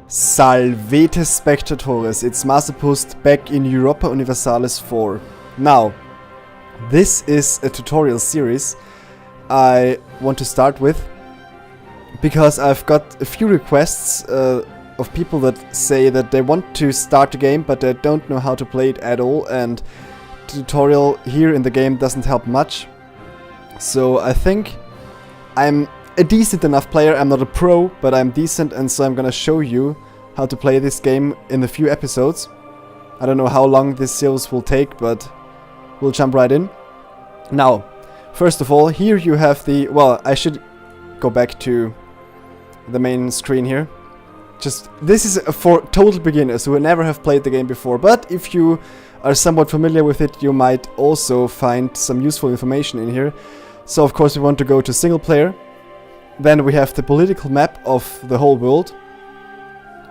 Salvete Spectatores. It's Masopust back in Europa Universalis 4. Now, this is a tutorial series I want to start with because I've got a few requests of people that say that they want to start the game but they don't know how to play it at all, and the tutorial here in the game doesn't help much. So I think I'm a decent enough player. I'm not a pro, but I'm decent, and so I'm gonna show you how to play this game in a few episodes. I don't know how long this series will take, but we'll jump right in. Now, first of all, here you have the... well, I should go back to the main screen here. This is for total beginners who never have played the game before, but if you are somewhat familiar with it, you might also find some useful information in here. So of course we want to go to single player. Then we have the political map of the whole world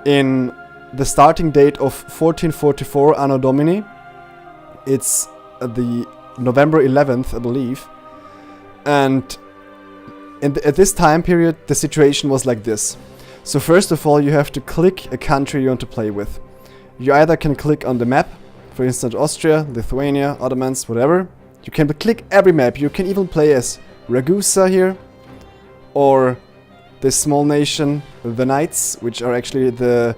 in the starting date of 1444 Anno Domini. It's the November 11th, I believe. And at this time period, the situation was like this. So first of all, you have to click a country you want to play with. You either can click on the map, for instance Austria, Lithuania, Ottomans, whatever. You can click every map. You can even play as Ragusa here, or this small nation, the Knights, which are actually the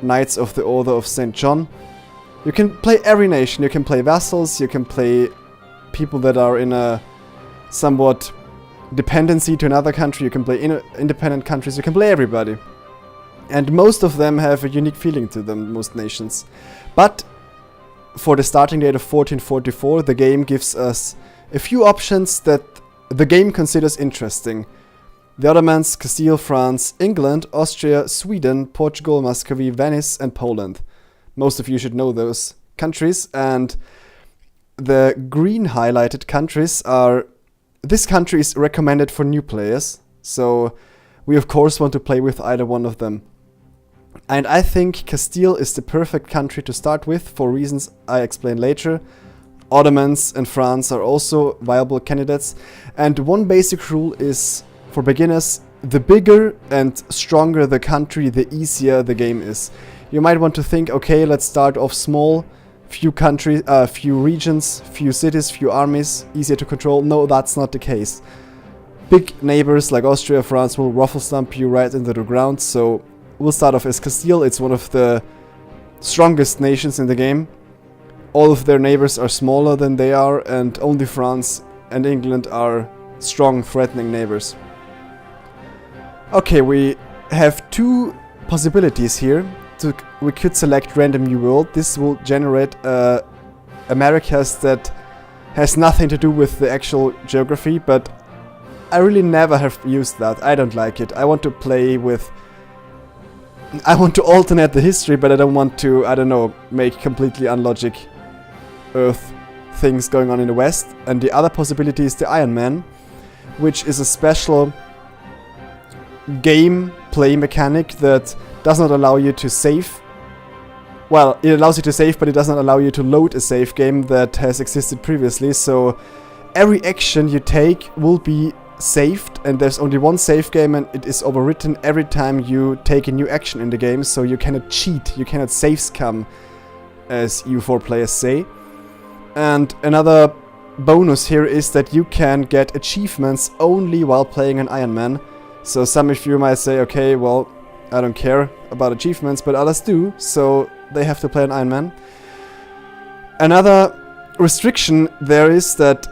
Knights of the Order of St. John. You can play every nation. You can play vassals, you can play people that are in a somewhat dependency to another country, you can play independent countries, you can play everybody. And most of them have a unique feeling to them, most nations. But for the starting date of 1444, the game gives us a few options that the game considers interesting. The Ottomans, Castile, France, England, Austria, Sweden, Portugal, Muscovy, Venice, and Poland. Most of you should know those countries, and the green highlighted countries are... this country is recommended for new players, so we of course want to play with either one of them. And I think Castile is the perfect country to start with for reasons I explain later. Ottomans and France are also viable candidates, and one basic rule is, for beginners, the bigger and stronger the country, the easier the game is. You might want to think, okay, let's start off small, few countries, few regions, few cities, few armies, easier to control. No, that's not the case. Big neighbors like Austria, France will ruffle stomp you right into the ground, so we'll start off as Castile. It's one of the strongest nations in the game. All of their neighbors are smaller than they are, and only France and England are strong, threatening neighbors. Okay, we have two possibilities here. We could select random new world. This will generate Americas that has nothing to do with the actual geography, but I really never have used that. I don't like it. I want to play with... I want to alternate the history, but I don't want to, I don't know, make completely unlogic Earth things going on in the West. And the other possibility is the Iron Man, which is a special gameplay mechanic that does not allow you to save. Well, it allows you to save, but it does not allow you to load a save game that has existed previously. So every action you take will be saved, and there's only one save game, and it is overwritten every time you take a new action in the game. So you cannot cheat, you cannot save scum, as EU4 players say. And another bonus here is that you can get achievements only while playing an Iron Man. So some of you might say, okay, well, I don't care about achievements, but others do, so they have to play an Iron Man. Another restriction there is that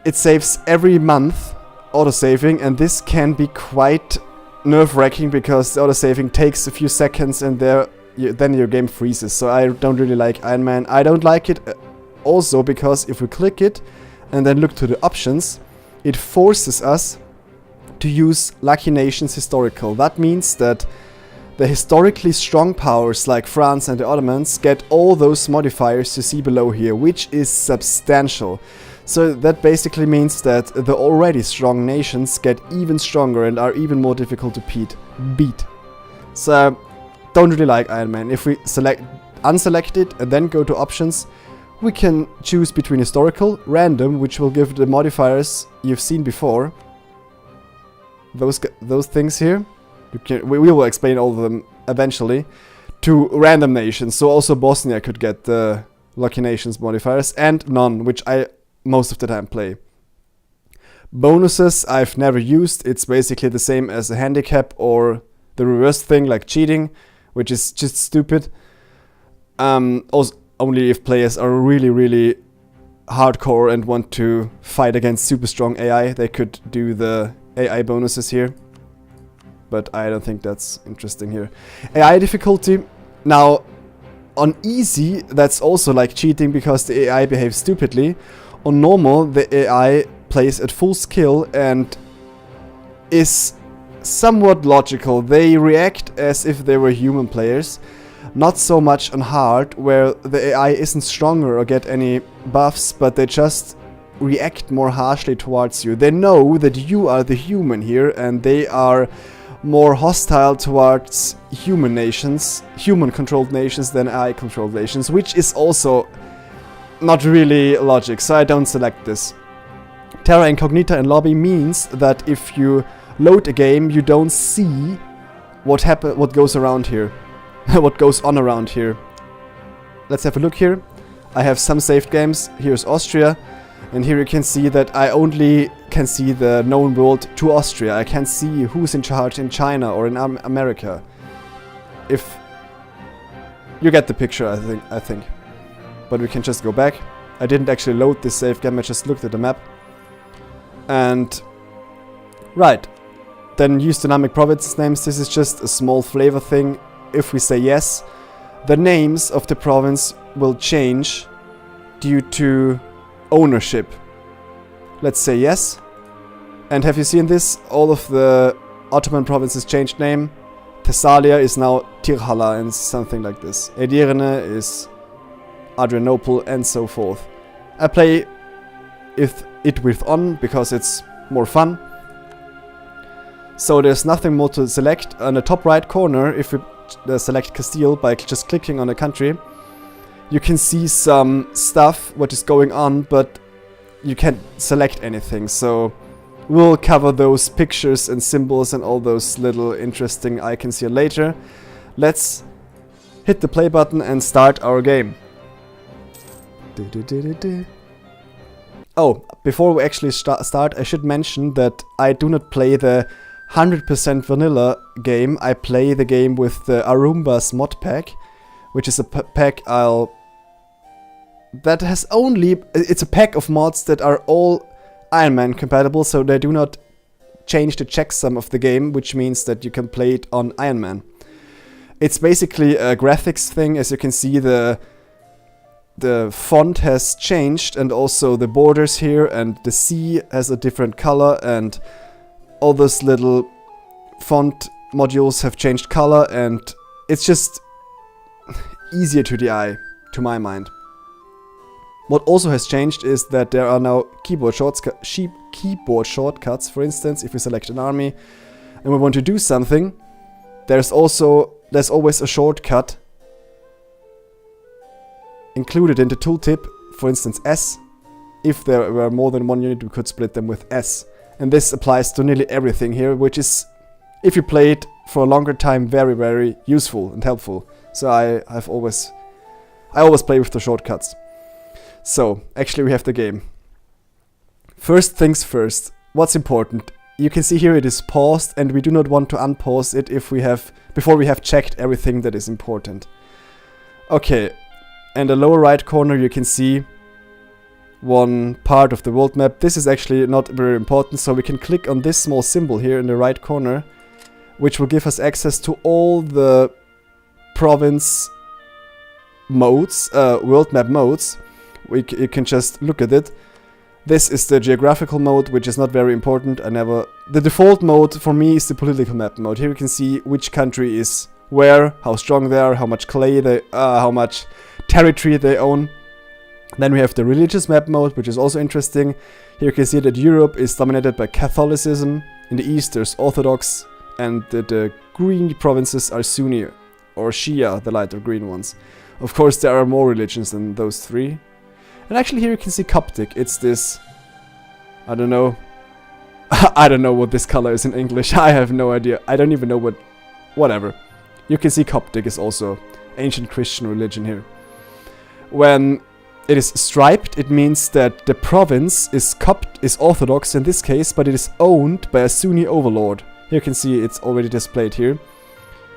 it saves every month, autosaving, and this can be quite nerve-wracking because the autosaving takes a few seconds and then your game freezes. So I don't really like Iron Man. I don't like it also because if we click it and then look to the options, it forces us to use Lucky Nations Historical. That means that the historically strong powers like France and the Ottomans get all those modifiers you see below here, which is substantial. So that basically means that the already strong nations get even stronger and are even more difficult to beat. So don't really like Iron Man. If we unselect it and then go to options, we can choose between historical, random, which will give the modifiers you've seen before. Those things here. We will explain all of them eventually to random nations. So also Bosnia could get the Lucky Nations modifiers, and none, which I most of the time play. Bonuses I've never used. It's basically the same as a handicap or the reverse thing like cheating, which is just stupid. Also, only if players are really, really hardcore and want to fight against super strong AI, they could do the AI bonuses here. But I don't think that's interesting here. AI difficulty. Now, on easy, that's also like cheating because the AI behaves stupidly. On normal, the AI plays at full skill and is somewhat logical. They react as if they were human players. Not so much on hard, where the AI isn't stronger or get any buffs, but they just react more harshly towards you. They know that you are the human here, and they are more hostile towards human nations, human-controlled nations than AI-controlled nations, which is also not really logic, so I don't select this. Terra Incognita in lobby means that if you load a game, you don't see what goes around here, what goes on around here. Let's have a look here. I have some saved games. Here's Austria, and here you can see that I only can see the known world to Austria. I can't see who's in charge in China or in America. If you get the picture, I think. But we can just go back. I didn't actually load this save game, I just looked at the map. And right, then use dynamic province names. This is just a small flavor thing. If we say yes, the names of the province will change due to ownership. Let's say yes. And have you seen this? All of the Ottoman provinces changed name. Thessalia is now Tirhala and something like this. Edirne is Adrianople and so forth. I play it with on because it's more fun. So there's nothing more to select. On the top right corner, if we select Castile by just clicking on a country, you can see some stuff, what is going on, but you can't select anything. So we'll cover those pictures and symbols and all those little interesting icons here later. Let's hit the play button and start our game. Oh, before we actually start, I should mention that I do not play the 100% vanilla game. I play the game with the Arumbas mod pack, which is a pack that has only... It's a pack of mods that are all Iron Man compatible, so they do not change the checksum of the game, which means that you can play it on Iron Man. It's basically a graphics thing. As you can see, the font has changed, and also the borders here, and the sea has a different color, and all those little font modules have changed color, and it's just easier to the eye, to my mind. What also has changed is that there are now keyboard shortcuts. For instance, if we select an army and we want to do something, there's always a shortcut included in the tooltip. For instance, S. If there were more than one unit, we could split them with S. And this applies to nearly everything here, which is, if you play it for a longer time, very, very useful and helpful. So I always play with the shortcuts. So, actually we have the game. First things first, what's important? You can see here it is paused, and we do not want to unpause it before we have checked everything that is important. Okay, in the lower right corner you can see one part of the world map. This is actually not very important, so we can click on this small symbol here in the right corner, which will give us access to all the province modes, world map modes. You can just look at it. This is the geographical mode, which is not very important. The default mode for me is the political map mode. Here you can see which country is where, how strong they are, how much how much territory they own. Then we have the religious map mode, which is also interesting. Here you can see that Europe is dominated by Catholicism. In the east there's Orthodox, and the green provinces are Sunni or Shia, the lighter green ones. Of course there are more religions than those three. And actually here you can see Coptic. It's this... I don't know. I don't know what this color is in English. I have no idea. I don't even know what... Whatever. You can see Coptic is also ancient Christian religion here. When it is striped, it means that the province is Orthodox in this case, but it is owned by a Sunni overlord. Here you can see it's already displayed here.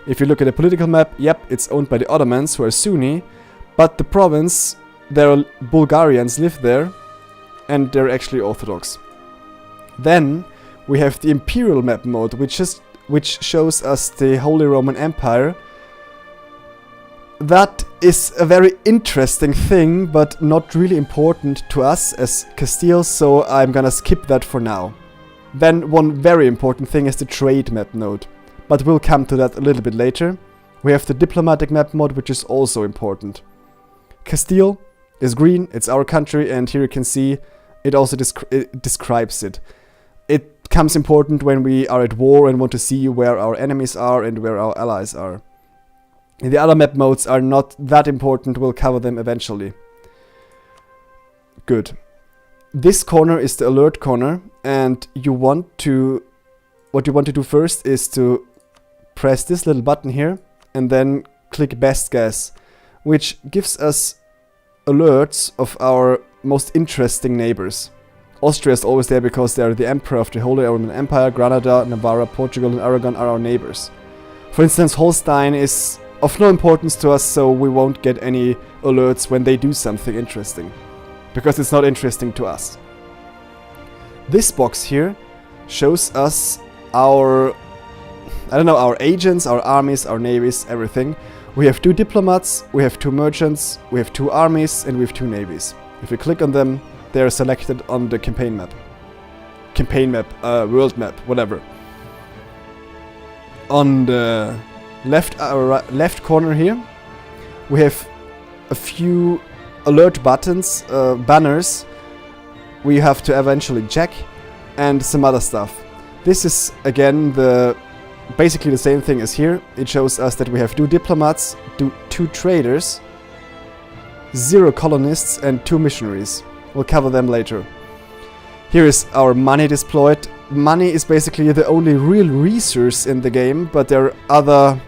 If you look at the political map, yep, it's owned by the Ottomans, who are Sunni, but the province, there are Bulgarians live there, and they're actually Orthodox. Then we have the imperial map mode, which shows us the Holy Roman Empire. That is a very interesting thing, but not really important to us as Castile, so I'm gonna skip that for now. Then one very important thing is the trade map mode, but we'll come to that a little bit later. We have the diplomatic map mode, which is also important. Castile is green, it's our country, and here you can see it also describes it. It becomes important when we are at war and want to see where our enemies are and where our allies are. And the other map modes are not that important, we'll cover them eventually. Good. This corner is the alert corner, and what you want to do first is to press this little button here and then click best guess, which gives us alerts of our most interesting neighbors. Austria is always there because they are the emperor of the Holy Roman Empire. Granada, Navarra, Portugal and Aragon are our neighbors. For instance, Holstein is of no importance to us, so we won't get any alerts when they do something interesting, because it's not interesting to us. This box here shows us our agents, our armies, our navies, everything. We have 2 diplomats, we have 2 merchants, we have 2 armies, and we have 2 navies. If we click on them, they are selected on the campaign map. World map, whatever. On the left corner here, we have a few alert buttons, banners, we have to eventually check, and some other stuff. This is again basically the same thing as here. It shows us that we have 2 diplomats, 2 traders, 0 colonists and 2 missionaries. We'll cover them later. Here is our money deployed. Money is basically the only real resource in the game, but there are other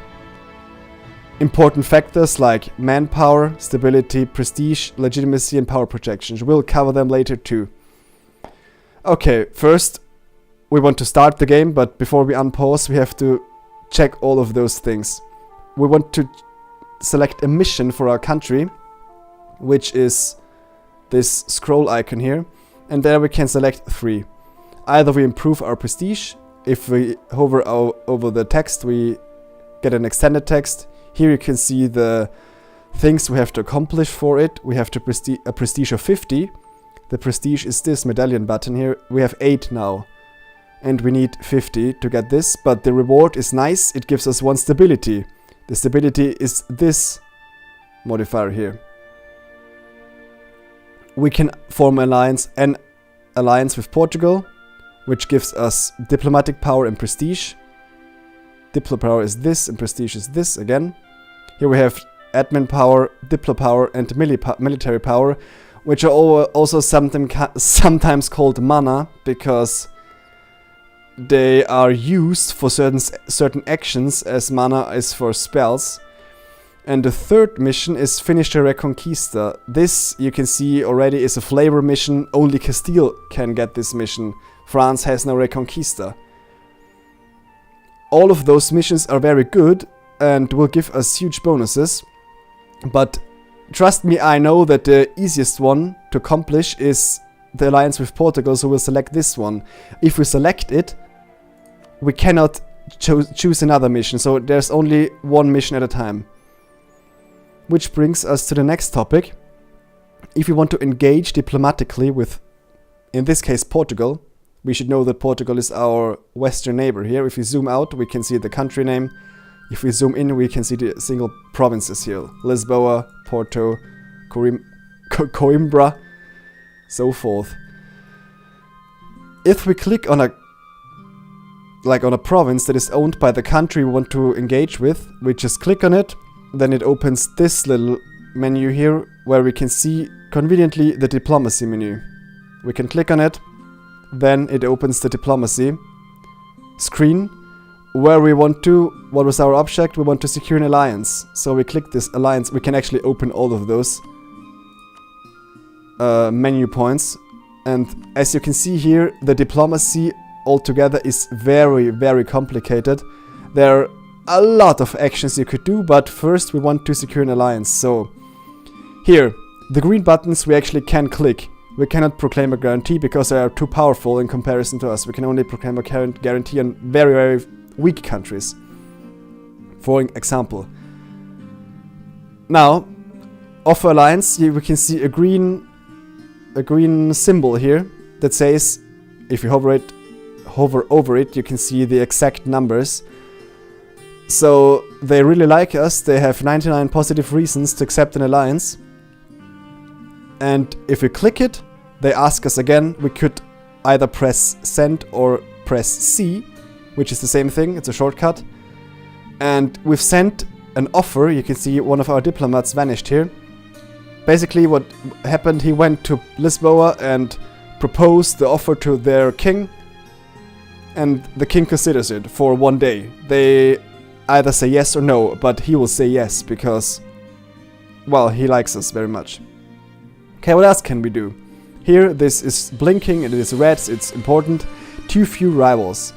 important factors like manpower, stability, prestige, legitimacy and power projections. We'll cover them later too. Okay, first we want to start the game, but before we unpause we have to check all of those things. We want to select a mission for our country, which is this scroll icon here, and there we can select 3. Either we improve our prestige, if we hover over the text we get an extended text. Here you can see the things we have to accomplish for it. We have to a prestige of 50. The prestige is this medallion button here. We have 8 now, and we need 50 to get this, but the reward is nice. It gives us 1 stability. The stability is this modifier here. We can form an alliance with Portugal, which gives us diplomatic power and prestige. Diplo power is this and prestige is this again. Here we have admin power, diplo power and military power, which are also sometimes called mana, because they are used for certain actions, as mana is for spells. And the third mission is Finish the Reconquista. This, you can see already, is a flavor mission. Only Castile can get this mission. France has no Reconquista. All of those missions are very good and will give us huge bonuses. But trust me, I know that the easiest one to accomplish is the alliance with Portugal, so we'll select this one. If we select it, we cannot choose another mission, so there's only one mission at a time. Which brings us to the next topic. If we want to engage diplomatically with, in this case, Portugal, we should know that Portugal is our western neighbor here. If we zoom out, we can see the country name. If we zoom in, we can see the single provinces here. Lisboa, Porto, Coimbra, so forth. If we click on a province that is owned by the country we want to engage with, we just click on it. Then it opens this little menu here, where we can see conveniently the diplomacy menu. We can click on it, then it opens the diplomacy screen, where we want to, what was our object? We want to secure an alliance. So we click this alliance. We can actually open all of those menu points. And as you can see here, the diplomacy altogether is very, very complicated. There are a lot of actions you could do, but first we want to secure an alliance. So here, the green buttons we actually can click. We cannot proclaim a guarantee because they are too powerful in comparison to us. We can only proclaim a guarantee on very, very weak countries. For example. Now, offer alliance, we can see a green symbol here that says, if you hover over it, you can see the exact numbers. So they really like us. They have 99 positive reasons to accept an alliance. And if we click it, they ask us again. We could either press send or press C, which is the same thing. It's a shortcut. And we've sent an offer. You can see one of our diplomats vanished here. Basically what happened, he went to Lisboa and proposed the offer to their king. And the king considers it for 1 day. They either say yes or no, but he will say yes because, well, he likes us very much. Okay, what else can we do? Here, this is blinking and it is red, it's important. Too few rivals.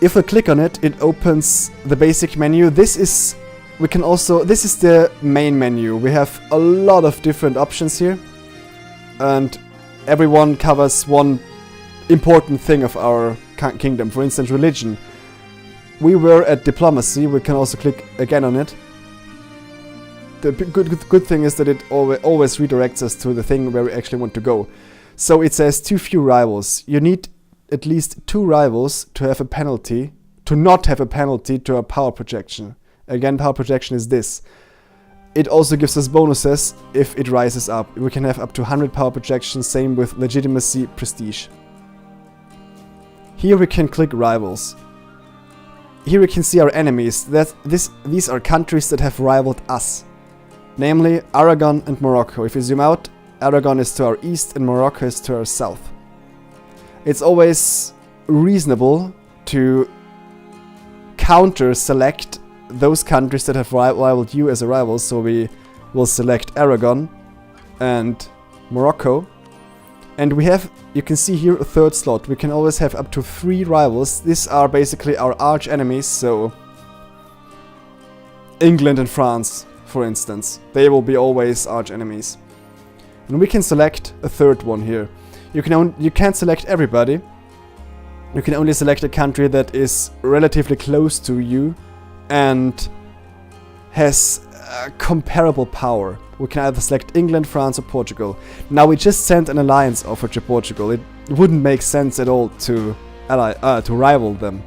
If we click on it, it opens the basic menu. This is the main menu. We have a lot of different options here. And everyone covers one important thing of our kingdom. For instance, religion. We were at diplomacy. We can also click again on it. The good thing is that it always redirects us to the thing where we actually want to go. So it says too few rivals. You need at least 2 rivals to have a penalty, to not have a penalty to a power projection. Again, power projection is this. It also gives us bonuses if it rises up. We can have up to 100 power projections, same with legitimacy, prestige. Here we can click rivals. Here we can see our enemies. These are countries that have rivaled us. Namely, Aragon and Morocco. If you zoom out, Aragon is to our east and Morocco is to our south. It's always reasonable to counter-select those countries that have rivaled you as a rival. So we will select Aragon and Morocco. And we have, you can see here, a third slot. We can always have up to 3 rivals. These are basically our arch enemies, so England and France, for instance. They will be always arch enemies. And we can select a third one here. You can't select everybody. You can only select a country that is relatively close to you and has comparable power. We can either select England, France or Portugal. Now we just sent an alliance offer to Portugal. It wouldn't make sense at all to rival them.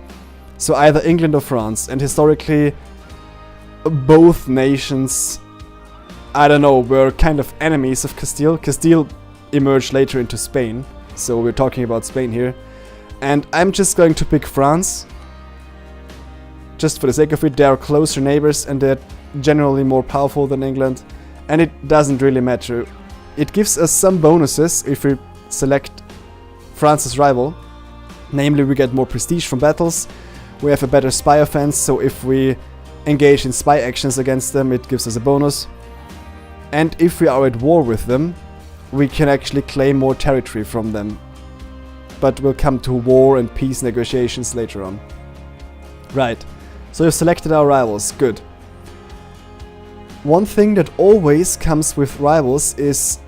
So either England or France. And historically, both nations, I don't know, were kind of enemies of Castile. Castile emerged later into Spain. So we're talking about Spain here. And I'm just going to pick France. Just for the sake of it, they are closer neighbors and they're generally more powerful than England. And it doesn't really matter. It gives us some bonuses if we select France's rival. Namely, we get more prestige from battles. We have a better spy offense, so if we engage in spy actions against them, it gives us a bonus. And if we are at war with them, we can actually claim more territory from them. But we'll come to war and peace negotiations later on. Right, so we've selected our rivals, good. One thing that always comes with rivals is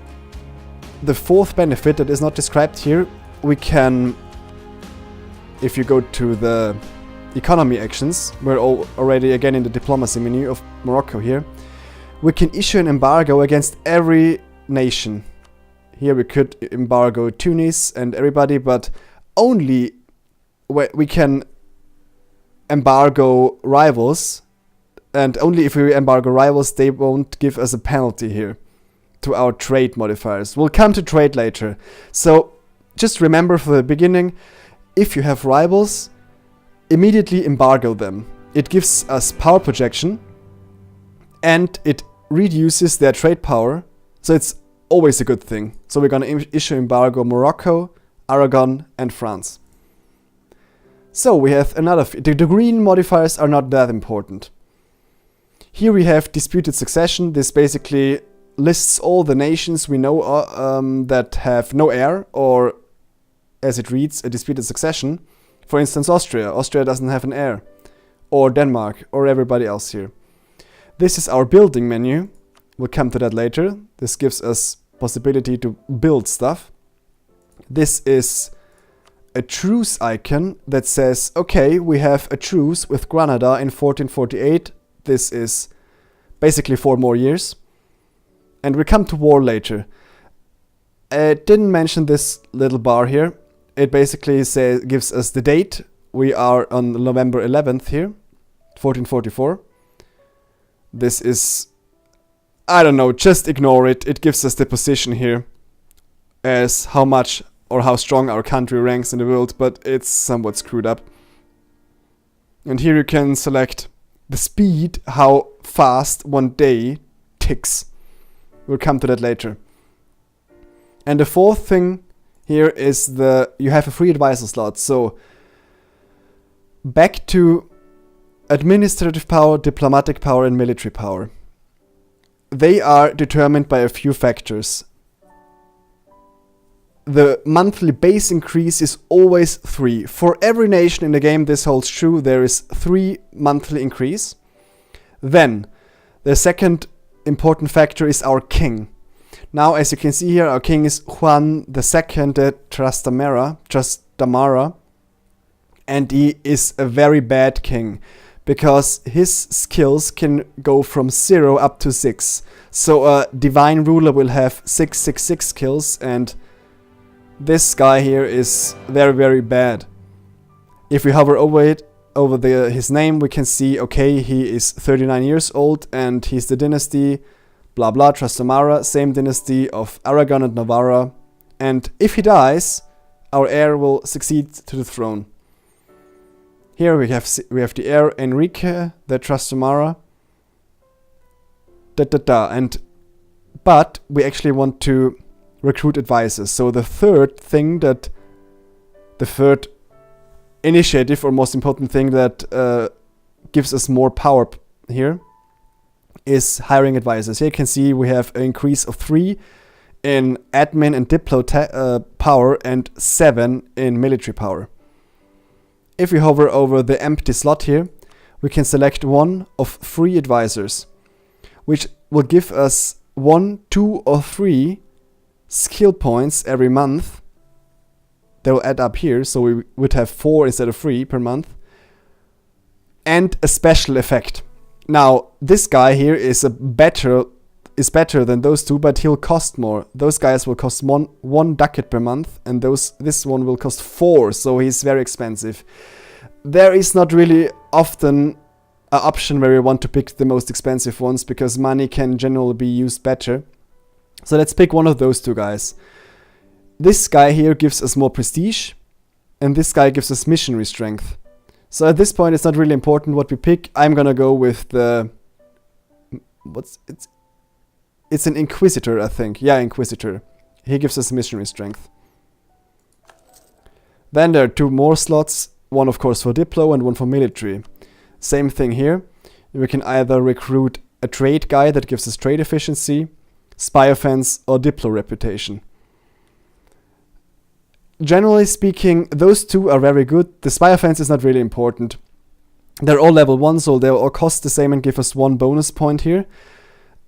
the fourth benefit that is not described here. We can, if you go to the economy actions, we're already again in the diplomacy menu of Morocco here. We can issue an embargo against every nation. Here we could embargo Tunis and everybody, but only we can embargo rivals. And only if we embargo rivals, they won't give us a penalty here to our trade modifiers. We'll come to trade later. So just remember for the beginning, if you have rivals, immediately embargo them. It gives us power projection and it reduces their trade power. So it's always a good thing. So we're going to issue embargo Morocco, Aragon and France. So we have another, the green modifiers are not that important. Here we have disputed succession. This basically lists all the nations we know that have no heir, or as it reads, a disputed succession. For instance, Austria. Austria doesn't have an heir. Or Denmark, or everybody else here. This is our building menu. We'll come to that later. This gives us possibility to build stuff. This is a truce icon that says, okay, we have a truce with Granada in 1448. This is basically 4 more years. And we come to war later. I didn't mention this little bar here. It basically gives us the date. We are on November 11th here, 1444. This is, I don't know, just ignore it. It gives us the position here as how much or how strong our country ranks in the world, but it's somewhat screwed up. And here you can select the speed, how fast one day ticks. We'll come to that later. And the fourth thing here is you have a free advisor slot. So back to administrative power, diplomatic power, and military power. They are determined by a few factors. The monthly base increase is always 3. For every nation in the game this holds true, there is 3 monthly increase. Then, the second important factor is our king. Now, as you can see here, our king is Juan II de Trastamara, and he is a very bad king, because his skills can go from 0 up to 6. So a divine ruler will have 666 skills, and this guy here is very, very bad. If we hover over it, his name, we can see, okay, he is 39 years old, and he's the dynasty, blah blah, Trastamara, same dynasty of Aragon and Navarra. And if he dies, our heir will succeed to the throne. Here we have the heir Enrique de Trastamara. But we actually want to recruit advisors. So the third initiative, or most important thing that gives us more power here, is hiring advisors. Here you can see we have an increase of 3 in admin and diplo power and 7 in military power. If we hover over the empty slot here, we can select one of 3 advisors, which will give us 1, 2, or 3 skill points every month. They will add up here, so we would have 4 instead of 3 per month. And a special effect. Now, this guy here is better than those 2, but he'll cost more. Those guys will cost one ducat per month, and this one will cost 4, so he's very expensive. There is not really often an option where we want to pick the most expensive ones, because money can generally be used better. So let's pick one of those 2 guys. This guy here gives us more prestige, and this guy gives us missionary strength. So at this point, it's not really important what we pick. I'm gonna go with it's an Inquisitor, I think. Yeah, Inquisitor. He gives us missionary strength. Then there are 2 more slots. One, of course, for Diplo and one for military. Same thing here. We can either recruit a trade guy that gives us trade efficiency, spy offense, or Diplo reputation. Generally speaking, those 2 are very good. The spy offense is not really important. They're all level 1, so they'll all cost the same and give us 1 bonus point here.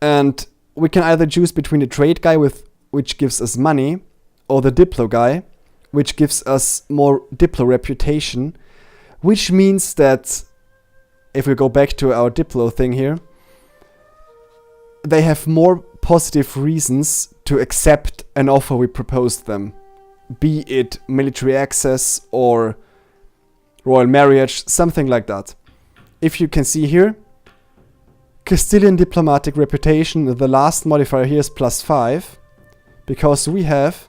And we can either choose between the trade guy, which gives us money, or the Diplo guy, which gives us more Diplo reputation. Which means that, if we go back to our Diplo thing here, they have more positive reasons to accept an offer we proposed them. Be it military access or royal marriage, something like that. If you can see here, Castilian diplomatic reputation, the last modifier here is +5, because we have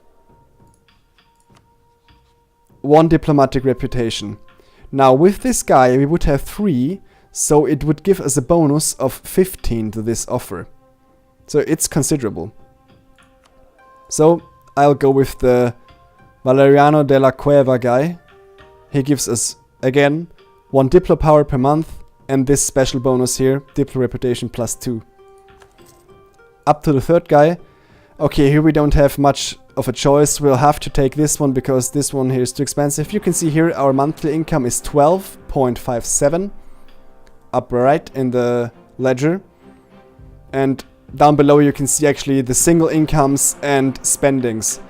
1 diplomatic reputation. Now with this guy we would have 3, so it would give us a bonus of 15 to this offer. So it's considerable. So I'll go with the Valeriano de la Cueva guy. He gives us again, 1 Diplo power per month, and this special bonus here, Diplo reputation +2. Up to the third guy. Okay, here we don't have much of a choice. We'll have to take this one because this one here is too expensive. You can see here our monthly income is 12.57. Up right in the ledger. And down below you can see actually the single incomes and spendings.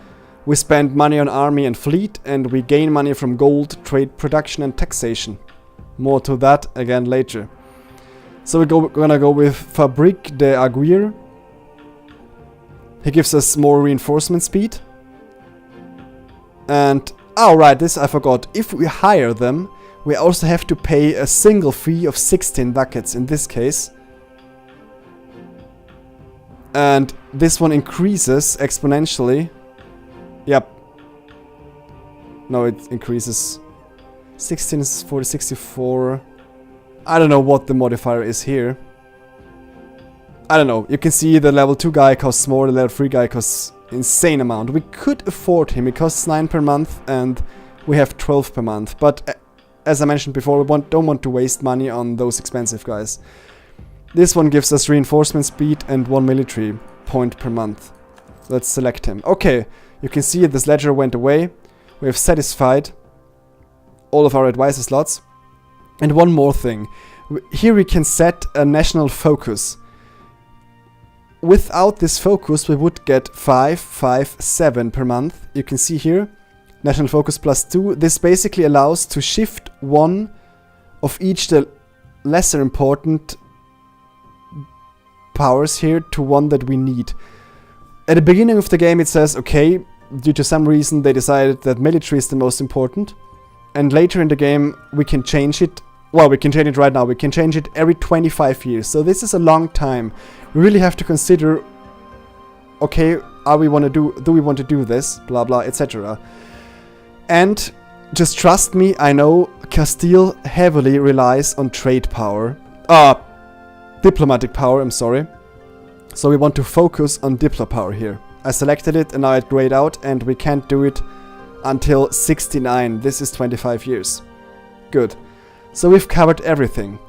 We spend money on army and fleet, and we gain money from gold, trade, production and taxation. More to that again later. So we're gonna go with Fabrique de Aguirre. He gives us more reinforcement speed. And, oh right, this I forgot. If we hire them, we also have to pay a single fee of 16 ducats in this case. And this one increases exponentially. Yep. No, it increases. 16 is 40, 64. I don't know what the modifier is here. I don't know. You can see the level 2 guy costs more, the level 3 guy costs insane amount. We could afford him. He costs 9 per month and we have 12 per month. But as I mentioned before, we don't want to waste money on those expensive guys. This one gives us reinforcement speed and 1 military point per month. Let's select him. Okay, you can see this ledger went away. We have satisfied all of our advisor slots. And one more thing. Here we can set a national focus. Without this focus, we would get 5, 5, 7 per month. You can see here, national focus +2. This basically allows to shift one of each the lesser important powers here to one that we need. At the beginning of the game it says, okay, due to some reason they decided that military is the most important. And later in the game we can change it. Well, we can change it right now. We can change it every 25 years. So this is a long time. We really have to consider, okay, do we want to do this, blah blah, etc. And just trust me, I know Castile heavily relies on trade power. Diplomatic power, I'm sorry. So we want to focus on Diplo power here. I selected it and now it grayed out and we can't do it until 69. This is 25 years. Good. So we've covered everything.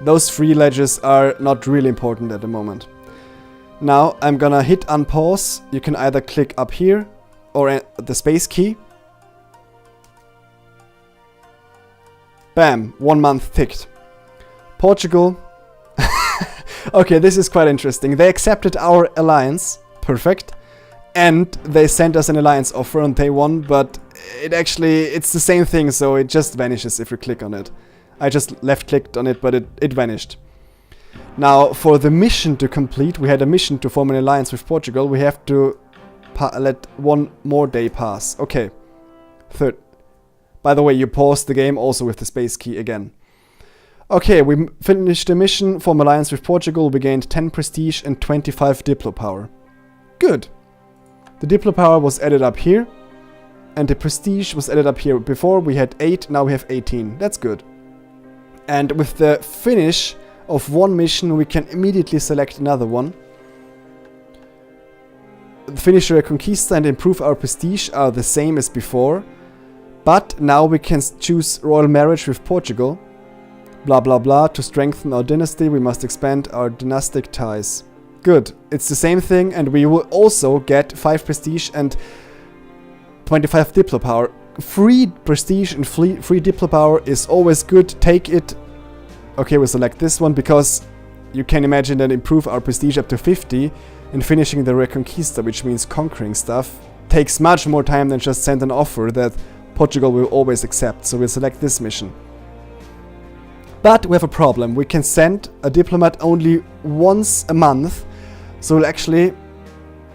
Those 3 ledgers are not really important at the moment. Now I'm gonna hit unpause. You can either click up here or the space key. Bam, 1 month ticked. Portugal. Okay, this is quite interesting. They accepted our alliance. Perfect. And they sent us an alliance offer on day 1, but it's the same thing, so it just vanishes if you click on it. I just left-clicked on it, but it vanished. Now, for the mission to complete, we had a mission to form an alliance with Portugal. We have to let 1 more day pass. Okay. Third. By the way, you pause the game also with the space key again. Okay, we finished the mission, form alliance with Portugal. We gained 10 prestige and 25 Diplo power. Good. The Diplo power was added up here. And the prestige was added up here. Before we had 8, now we have 18. That's good. And with the finish of 1 mission, we can immediately select another one. Finish a Reconquista and improve our prestige are the same as before. But now we can choose royal marriage with Portugal. Blah blah blah. To strengthen our dynasty, we must expand our dynastic ties. Good. It's the same thing, and we will also get 5 prestige and 25 Diplo power. Free prestige and free Diplo power is always good. Take it. Okay, we'll select this one because you can imagine that improve our prestige up to 50 and finishing the Reconquista, which means conquering stuff, takes much more time than just send an offer that Portugal will always accept. So we'll select this mission. But we have a problem. We can send a diplomat only once a month. So we'll actually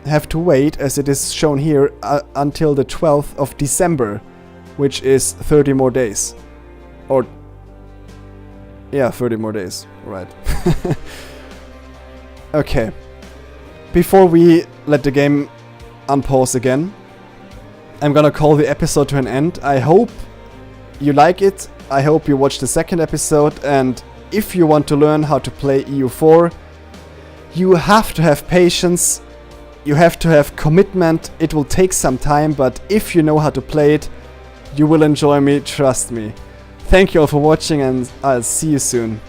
have to wait, as it is shown here, until the 12th of December, which is 30 more days. Or, yeah, 30 more days, right. Okay. Before we let the game unpause again, I'm gonna call the episode to an end. I hope you like it. I hope you watch the second episode, and if you want to learn how to play EU4, you have to have patience. You have to have commitment. It will take some time, but if you know how to play it, You will enjoy me, trust me. Thank you all for watching and I'll see you soon.